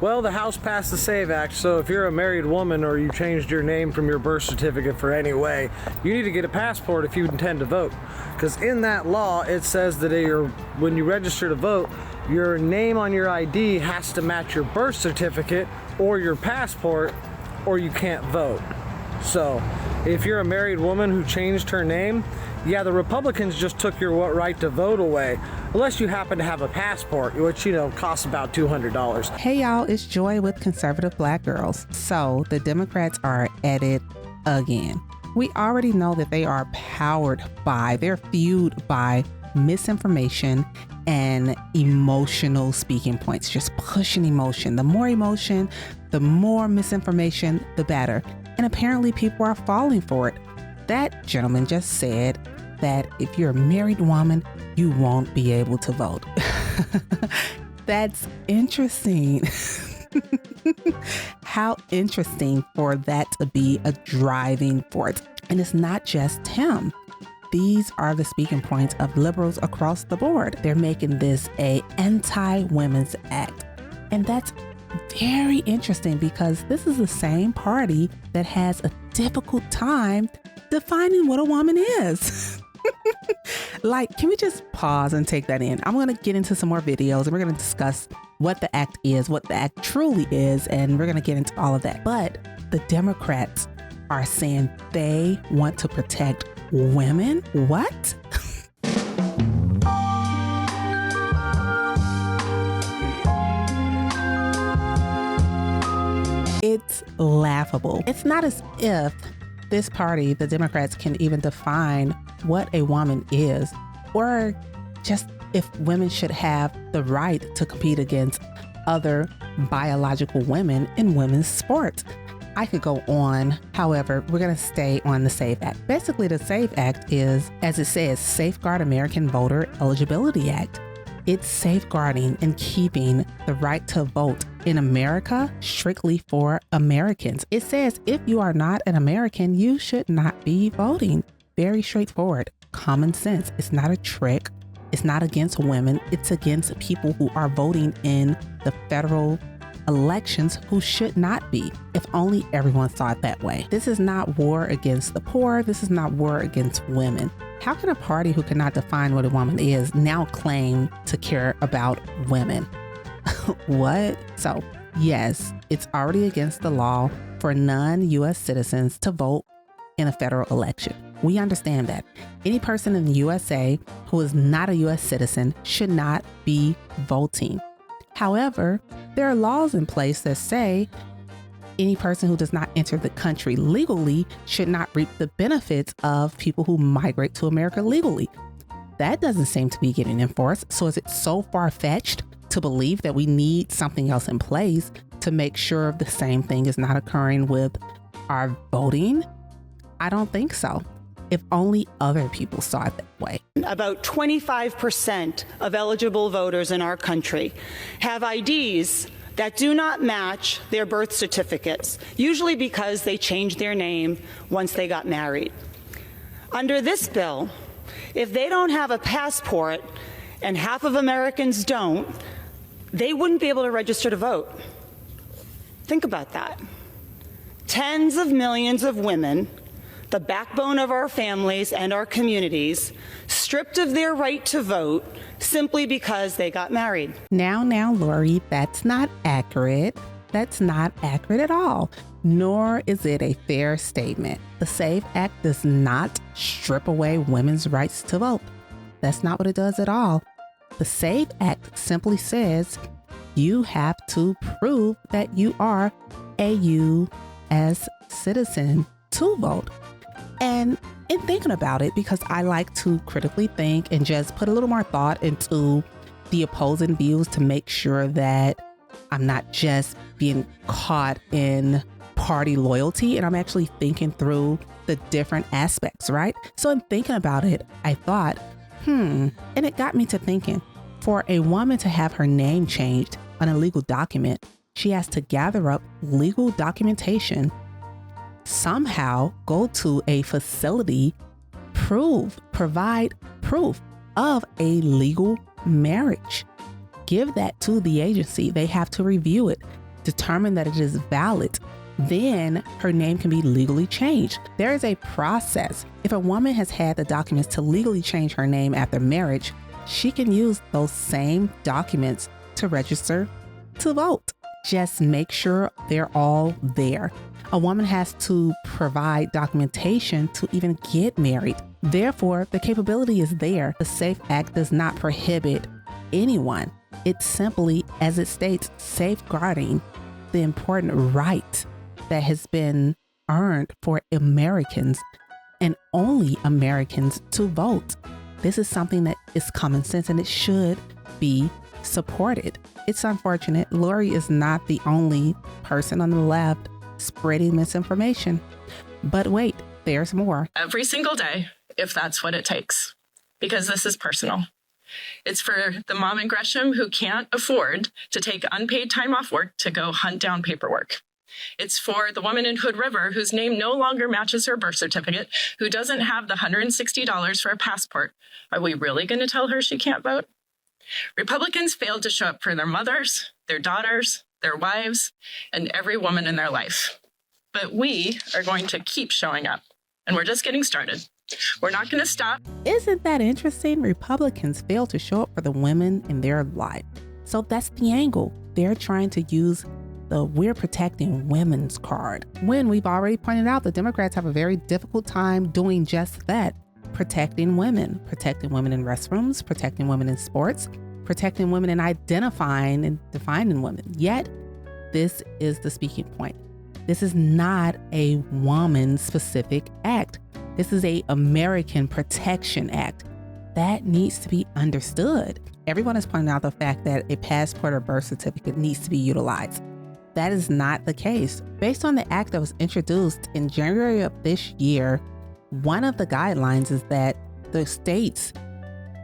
Well, the House passed the SAVE Act, so if you're a married woman or you changed your name from your birth certificate for any way, you need to get a passport if you intend to vote. Because in that law, it says that when you register to vote, your name on your ID has to match your birth certificate or your passport, or you can't vote. So, if you're a married woman who changed her name, yeah, the Republicans just took your right to vote away, unless you happen to have a passport, which, costs about $200. Hey y'all, it's Joy with Conservative Black Girls. So the Democrats are at it again. We already know that they are they're fueled by misinformation and emotional speaking points, just pushing emotion. The more emotion, the more misinformation, the better. And apparently people are falling for it. That gentleman just said that if you're a married woman, you won't be able to vote. That's interesting. How interesting for that to be a driving force. And it's not just him. These are the speaking points of liberals across the board. They're making this an anti-women's act. And that's very interesting because this is the same party that has a difficult time defining what a woman is. Like, can we just pause and take that in? I'm going to get into some more videos and we're going to discuss what the act is, what the act truly is, and we're going to get into all of that. But the Democrats are saying they want to protect women. What? It's laughable. It's not as if this party, the Democrats, can even define what a woman is, or just if women should have the right to compete against other biological women in women's sports. I could go on. However, we're going to stay on the SAVE Act. Basically, the SAVE Act is, as it says, Safeguard American Voter Eligibility Act. It's safeguarding and keeping the right to vote in America strictly for Americans. It says if you are not an American, you should not be voting. Very straightforward. Common sense. It's not a trick. It's not against women. It's against people who are voting in the federal elections who should not be. If only everyone saw it that way. This is not war against the poor. This is not war against women. How can a party who cannot define what a woman is now claim to care about women? What? So, yes, it's already against the law for non-U.S. citizens to vote in a federal election. We understand that. Any person in the USA who is not a U.S. citizen should not be voting. However, there are laws in place that say any person who does not enter the country legally should not reap the benefits of people who migrate to America legally. That doesn't seem to be getting enforced. So is it so far-fetched to believe that we need something else in place to make sure the same thing is not occurring with our voting? I don't think so. If only other people saw it that way. About 25% of eligible voters in our country have IDs that do not match their birth certificates, usually because they changed their name once they got married. Under this bill, if they don't have a passport, and half of Americans don't, they wouldn't be able to register to vote. Think about that. Tens of millions of women, the backbone of our families and our communities, stripped of their right to vote simply because they got married. Now, Lori, that's not accurate. That's not accurate at all. Nor is it a fair statement. The SAVE Act does not strip away women's rights to vote. That's not what it does at all. The SAVE Act simply says you have to prove that you are a U.S. citizen to vote. And in thinking about it, because I like to critically think and just put a little more thought into the opposing views to make sure that I'm not just being caught in party loyalty and I'm actually thinking through the different aspects, right? So in thinking about it, I thought, and it got me to thinking, for a woman to have her name changed on a legal document, she has to gather up legal documentation, somehow go to a facility, provide proof of a legal marriage, give that to the agency. They have to review it. determine that it is valid, then her name can be legally changed. There is a process. If a woman has had the documents to legally change her name after marriage, she can use those same documents to register to vote. Just make sure they're all there. A woman has to provide documentation to even get married. Therefore, the capability is there. The SAFE Act does not prohibit anyone. It's simply, as it states, safeguarding the important right that has been earned for Americans and only Americans to vote. This is something that is common sense and it should be supported. It's unfortunate. Lori is not the only person on the left spreading misinformation. But wait, there's more. Every single day, if that's what it takes, because this is personal. It's for the mom in Gresham who can't afford to take unpaid time off work to go hunt down paperwork. It's for the woman in Hood River whose name no longer matches her birth certificate, who doesn't have the $160 for a passport. Are we really going to tell her she can't vote? Republicans failed to show up for their mothers, their daughters, their wives, and every woman in their life. But we are going to keep showing up, and we're just getting started. We're not going to stop. Isn't that interesting? Republicans fail to show up for the women in their life. So that's the angle. They're trying to use the "we're protecting women's" card, when we've already pointed out the Democrats have a very difficult time doing just that. Protecting women in restrooms, protecting women in sports, protecting women in identifying and defining women. Yet, this is the speaking point. This is not a woman-specific act. This is a American Protection Act. That needs to be understood. Everyone is pointing out the fact that a passport or birth certificate needs to be utilized. That is not the case. Based on the act that was introduced in January of this year, one of the guidelines is that the states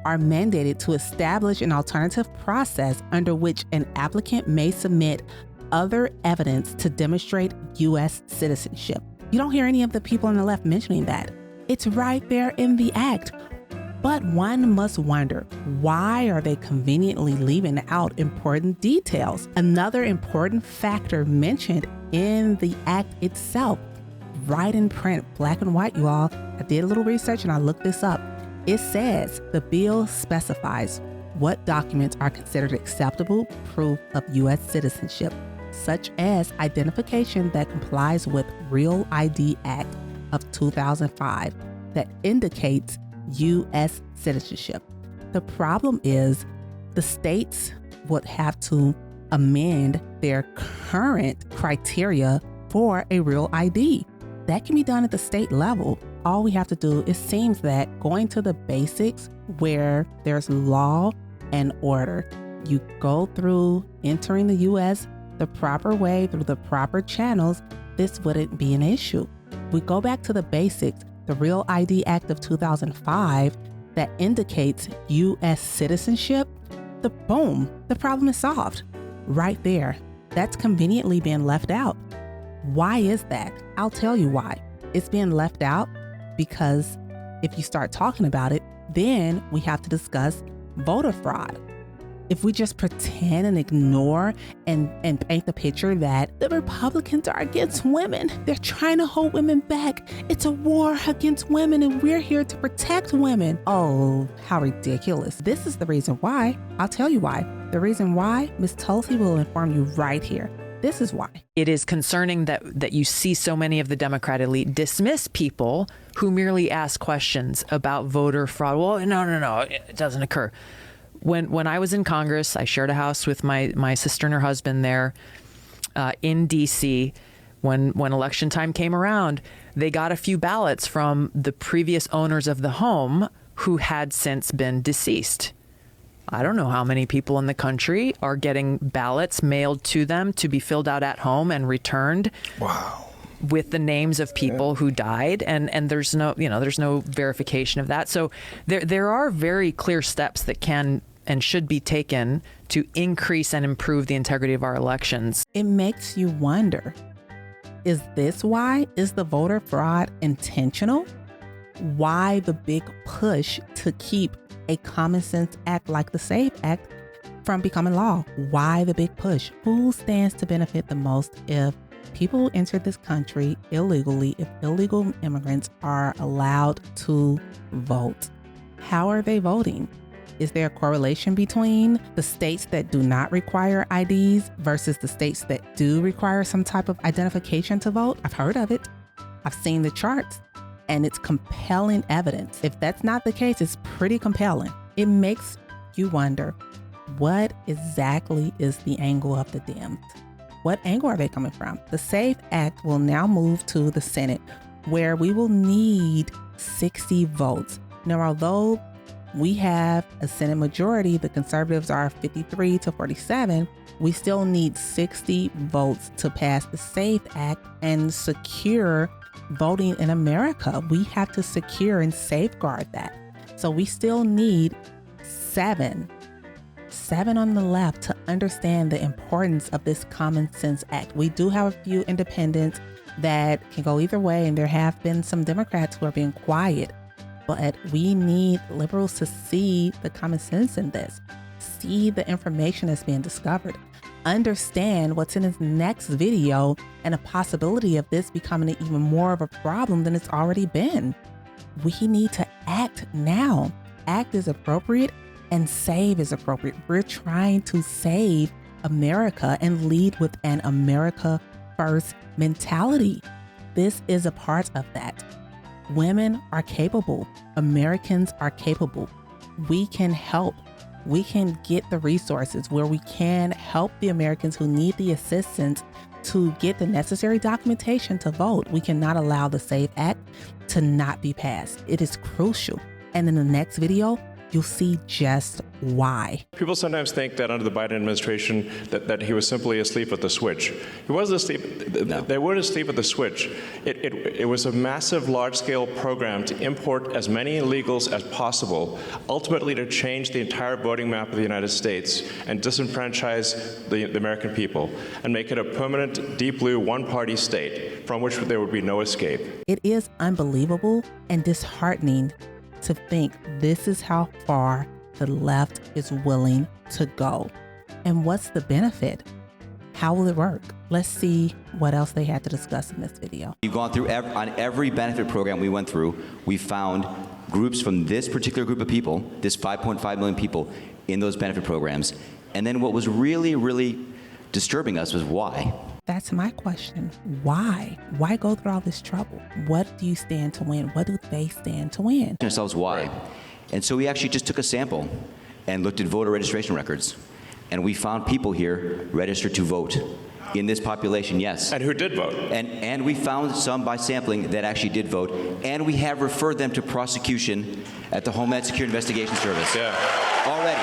are mandated to establish an alternative process under which an applicant may submit other evidence to demonstrate U.S. citizenship. You don't hear any of the people on the left mentioning that. It's right there in the act. But one must wonder, why are they conveniently leaving out important details? Another important factor mentioned in the act itself, right in print, black and white, you all. I did a little research and I looked this up. It says the bill specifies what documents are considered acceptable proof of U.S. citizenship, such as identification that complies with Real ID Act of 2005 that indicates U.S. citizenship. The problem is the states would have to amend their current criteria for a real ID. That can be done at the state level. All we have to do, it seems that going to the basics where there's law and order, you go through entering the U.S. the proper way through the proper channels, this wouldn't be an issue. We go back to the basics, the Real ID Act of 2005 that indicates U.S. citizenship, the problem is solved right there. That's conveniently being left out. Why is that? I'll tell you why. It's being left out because if you start talking about it, then we have to discuss voter fraud. If we just pretend and ignore and paint the picture that the Republicans are against women, they're trying to hold women back. It's a war against women and we're here to protect women. Oh, how ridiculous. This is the reason why. I'll tell you why. The reason why, Ms. Tulsi will inform you right here. This is why. It is concerning that you see so many of the Democrat elite dismiss people who merely ask questions about voter fraud. Well, no, it doesn't occur. When I was in Congress, I shared a house with my sister and her husband there in D.C. When election time came around, they got a few ballots from the previous owners of the home who had since been deceased. I don't know how many people in the country are getting ballots mailed to them to be filled out at home and returned. Wow. With the names of people who died, and there's no verification of that. So there are very clear steps that can and should be taken to increase and improve the integrity of our elections. It makes you wonder, is this why? Is the voter fraud intentional? Why the big push to keep a common sense act like the SAFE Act from becoming law. Why the big push? Who stands to benefit the most if people enter this country illegally, if illegal immigrants are allowed to vote? How are they voting? Is there a correlation between the states that do not require IDs versus the states that do require some type of identification to vote? I've heard of it. I've seen the charts, and it's compelling evidence. If that's not the case, it's pretty compelling. It makes you wonder, what exactly is the angle of the Dems? What angle are they coming from? The SAFE Act will now move to the Senate, where we will need 60 votes. Now, although we have a Senate majority, the conservatives are 53 to 47, we still need 60 votes to pass the SAFE Act and secure voting in America. We have to secure and safeguard that. So we still need seven on the left to understand the importance of this common sense act. We do have a few independents that can go either way, and there have been some Democrats who are being quiet, but we need liberals to see the common sense in this, see the information that's being discovered, understand what's in his next video, and a possibility of this becoming even more of a problem than it's already been. We need to act now. Act is appropriate and save is appropriate. We're trying to save America and lead with an America first mentality. This is a part of that. Women are capable. Americans are capable. We can help. We can get the resources where we can help the Americans who need the assistance to get the necessary documentation to vote. We cannot allow the SAFE Act to not be passed. It is crucial. And in the next video, you'll see just why. People sometimes think that under the Biden administration that he was simply asleep at the switch. He wasn't asleep. No. They weren't asleep at the switch. It was a massive, large-scale program to import as many illegals as possible, ultimately to change the entire voting map of the United States and disenfranchise the American people and make it a permanent, deep blue, one-party state from which there would be no escape. It is unbelievable and disheartening to think this is how far the left is willing to go. And what's the benefit? How will it work? Let's see what else they had to discuss in this video. We've gone through on every benefit program we went through, we found groups from this particular group of people, this 5.5 million people in those benefit programs. And then what was really, really disturbing us was why. That's my question. Why? Why go through all this trouble? What do you stand to win? What do they stand to win? Ourselves why. And so we actually just took a sample and looked at voter registration records. And we found people here registered to vote in this population, yes. And who did vote? And we found some by sampling that actually did vote. And we have referred them to prosecution at the Homeland Security Investigation Service. Yeah. Already.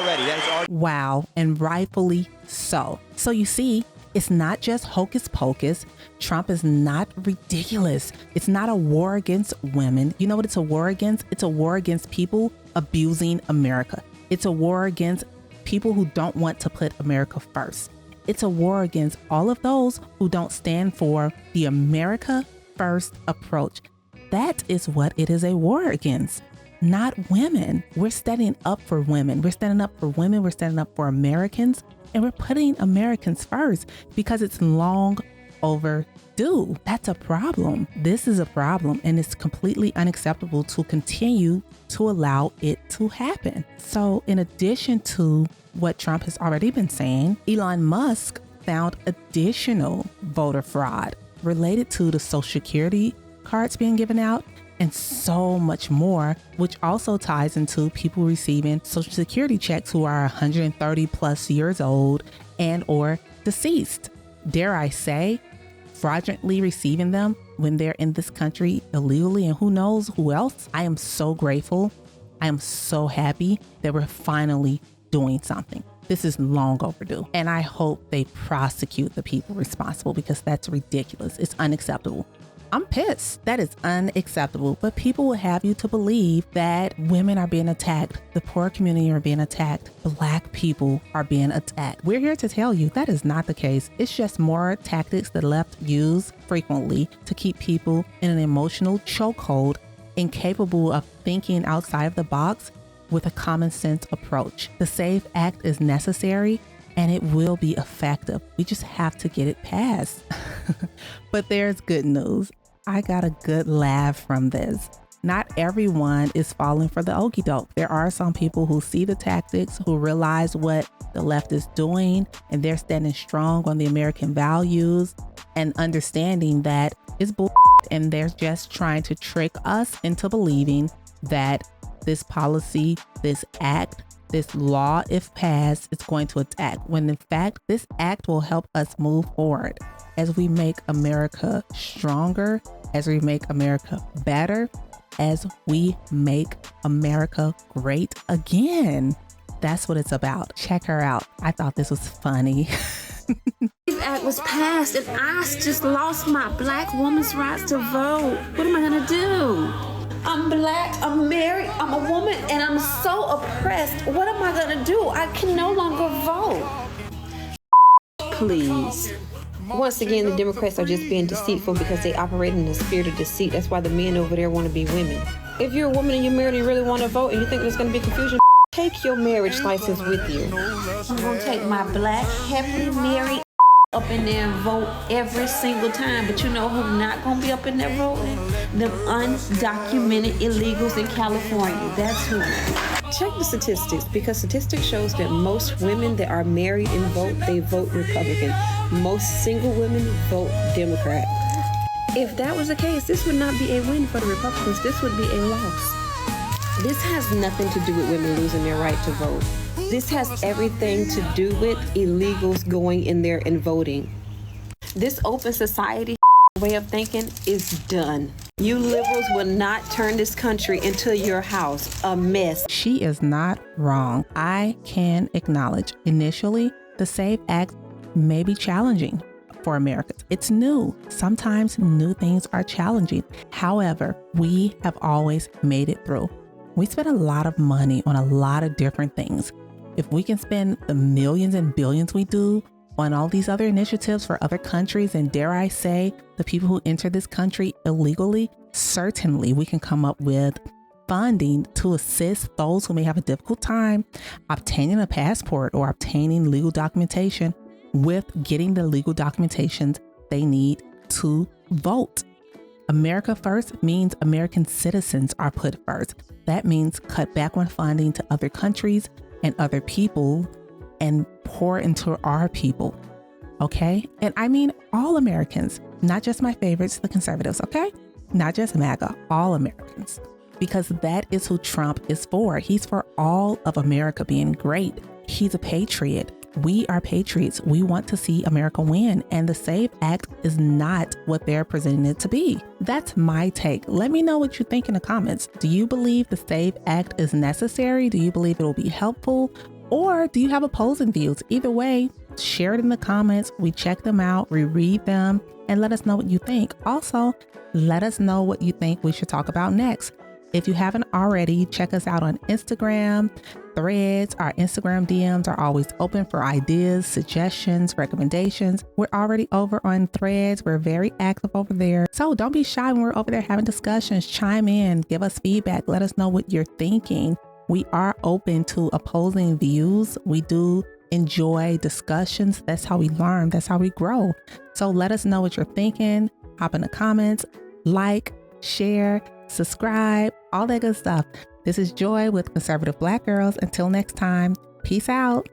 That is already. Wow, and rightfully so. So you see, it's not just hocus pocus. Trump is not ridiculous. It's not a war against women. You know what it's a war against? It's a war against people abusing America. It's a war against people who don't want to put America first. It's a war against all of those who don't stand for the America first approach. That is what it is a war against. Not women. We're standing up for women. We're standing up for women. We're standing up for Americans. And we're putting Americans first because it's long overdue. That's a problem. This is a problem, and it's completely unacceptable to continue to allow it to happen. So in addition to what Trump has already been saying, Elon Musk found additional voter fraud related to the Social Security cards being given out and so much more, which also ties into people receiving Social Security checks who are 130 plus years old and or deceased. Dare I say, fraudulently receiving them when they're in this country illegally, and who knows who else. I am so grateful. I am so happy that we're finally doing something. This is long overdue, and I hope they prosecute the people responsible because that's ridiculous. It's unacceptable. I'm pissed. That is unacceptable. But people will have you to believe that women are being attacked, the poor community are being attacked, Black people are being attacked. We're here to tell you that is not the case. It's just more tactics the left use frequently to keep people in an emotional chokehold, incapable of thinking outside of the box with a common sense approach. The SAVE Act is necessary and it will be effective. We just have to get it passed. But there's good news. I got a good laugh from this. Not everyone is falling for the okie doke. There are some people who see the tactics, who realize what the left is doing, and they're standing strong on the American values and understanding that it's bull and they're just trying to trick us into believing that this policy, this act, this law, if passed, is going to attack, when in fact, this act will help us move forward as we make America stronger, as we make America better, as we make America great again. That's what it's about. Check her out. I thought this was funny. This act was passed and I just lost my black woman's rights to vote. What am I gonna do? I'm black, I'm married, I'm a woman, and I'm so oppressed. What am I gonna do? I can no longer vote. Please. Once again, the Democrats are just being deceitful because they operate in the spirit of deceit. That's why the men over there want to be women. If you're a woman and you're married and you really want to vote and you think there's going to be confusion, take your marriage license with you. I'm going to take my black, happily married up in there and vote every single time. But you know who's not going to be up in there voting? Them undocumented illegals in California. That's who. Check the statistics, because statistics shows that most women that are married and vote, they vote Republican. Most single women vote Democrat. If that was the case, this would not be a win for the Republicans. This would be a loss. This has nothing to do with women losing their right to vote. This has everything to do with illegals going in there and voting. This open society way of thinking is done. You liberals will not turn this country into your house, a mess. She is not wrong. I can acknowledge initially the SAVE Act may be challenging for Americans. It's new. Sometimes new things are challenging. However, we have always made it through. We spend a lot of money on a lot of different things. If we can spend the millions and billions we do on all these other initiatives for other countries, and dare I say, the people who enter this country illegally, certainly we can come up with funding to assist those who may have a difficult time obtaining a passport or obtaining legal documentation with getting the legal documentations they need to vote. America first means American citizens are put first. That means cut back on funding to other countries and other people and pour into our people, okay? And I mean all Americans, not just my favorites, the conservatives, okay? Not just MAGA, all Americans, because that is who Trump is for. He's for all of America being great. He's a patriot. We are patriots. We want to see America win, and the SAVE Act is not what they're presenting it to be. That's my take. Let me know what you think in the comments. Do you believe the SAVE Act is necessary? Do you believe it will be helpful? Or do you have opposing views? Either way, share it in the comments. We check them out, we read them, and let us know what you think. Also, let us know what you think we should talk about next. If you haven't already, check us out on Instagram, Threads. Our Instagram DMs are always open for ideas, suggestions, recommendations. We're already over on Threads. We're very active over there. So don't be shy when we're over there having discussions. Chime in, give us feedback. Let us know what you're thinking. We are open to opposing views. We do enjoy discussions. That's how we learn. That's how we grow. So let us know what you're thinking. Hop in the comments, like, share, subscribe, all that good stuff. This is Joy with Conservative Black Girls. Until next time, peace out.